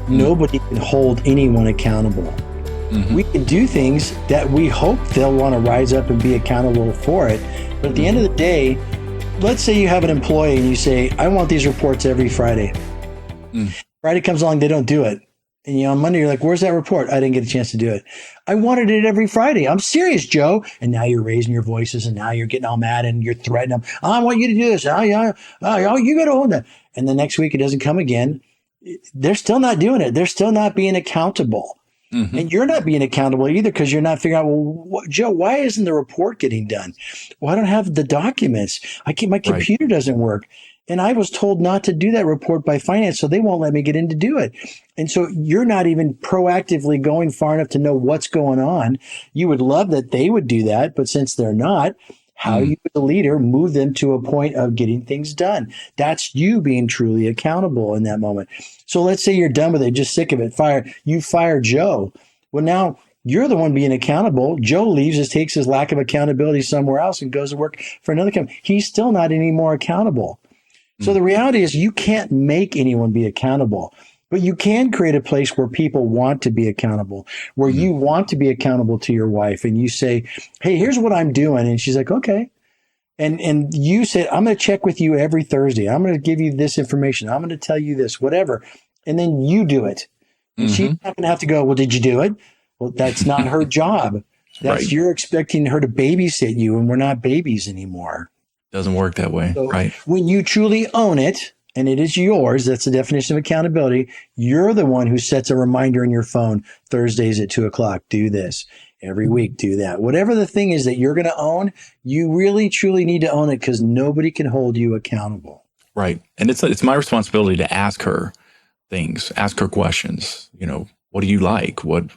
Nobody can hold anyone accountable. We can do things that we hope they'll want to rise up and be accountable for it. But at the end of the day, let's say you have an employee and you say, I want these reports every Friday. Friday comes along, they don't do it. And on Monday, you're like, where's that report? I didn't get a chance to do it. I wanted it every Friday. I'm serious, Joe. And now you're raising your voices and now you're getting all mad and you're threatening them. I want you to do this. Oh, you got to hold that. And the next week it doesn't come again. They're still not doing it. They're still not being accountable. And you're not being accountable either because you're not figuring out, well, Joe, why isn't the report getting done? Well, I don't have the documents. My computer doesn't work. And I was told not to do that report by finance, so they won't let me get in to do it. And so you're not even proactively going far enough to know what's going on. You would love that they would do that, but since they're not, how you as a leader move them to a point of getting things done. That's you being truly accountable in that moment. So let's say you're done with it, just sick of it, you fire Joe. Well, now you're the one being accountable. Joe leaves, just takes his lack of accountability somewhere else and goes to work for another company. He's still not any more accountable. So the reality is you can't make anyone be accountable, but you can create a place where people want to be accountable, where you want to be accountable to your wife and you say, hey, here's what I'm doing. And she's like, okay. And you said, I'm going to check with you every Thursday. I'm going to give you this information. I'm going to tell you this, whatever. And then you do it. And she's not going to have to go, well, did you do it? Well, that's not her job. That's you're expecting her to babysit you and we're not babies anymore. Doesn't work that way, so right? When you truly own it, and it is yours, that's the definition of accountability. You're the one who sets a reminder in your phone, Thursdays at 2:00, do this. Every week, do that. Whatever the thing is that you're going to own, you really, truly need to own it because nobody can hold you accountable. Right. And it's my responsibility to ask her things, ask her questions. What do you like? What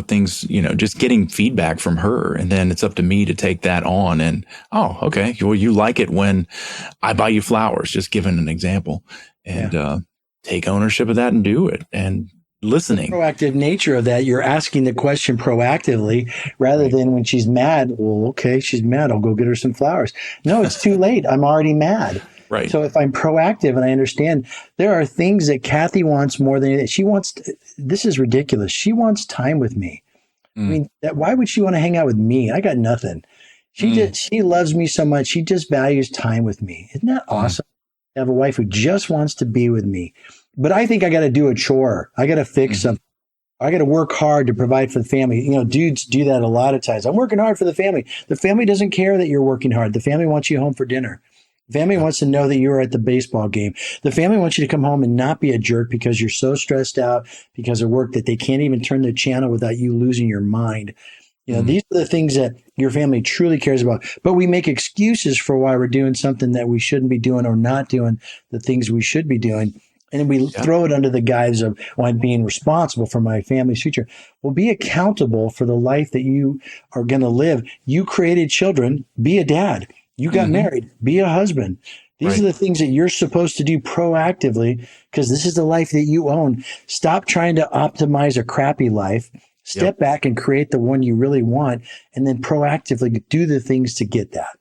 things, just getting feedback from her. And then it's up to me to take that on and, oh, okay. Well, you like it when I buy you flowers, just giving an example, and take ownership of that and do it. And listening. The proactive nature of that, you're asking the question proactively rather than when she's mad. Well, okay, she's mad. I'll go get her some flowers. No, it's too late. I'm already mad. Right. So if I'm proactive and I understand there are things that Kathy wants more than anything. She wants, this is ridiculous. She wants time with me. I mean, why would she want to hang out with me? I got nothing. She loves me so much. She just values time with me. Isn't that awesome? To have a wife who just wants to be with me. But I think I got to do a chore. I got to fix something. I got to work hard to provide for the family. Dudes do that a lot of times. I'm working hard for the family. The family doesn't care that you're working hard. The family wants you home for dinner. The family wants to know that you were at the baseball game. The family wants you to come home and not be a jerk because you're so stressed out because of work that they can't even turn the channel without you losing your mind. These are the things that your family truly cares about. But we make excuses for why we're doing something that we shouldn't be doing or not doing the things we should be doing. And we throw it under the guise of, well, I'm being responsible for my family's future. Well, be accountable for the life that you are going to live. You created children. Be a dad. You got married. Be a husband. These are the things that you're supposed to do proactively because this is the life that you own. Stop trying to optimize a crappy life. Step back and create the one you really want and then proactively do the things to get that.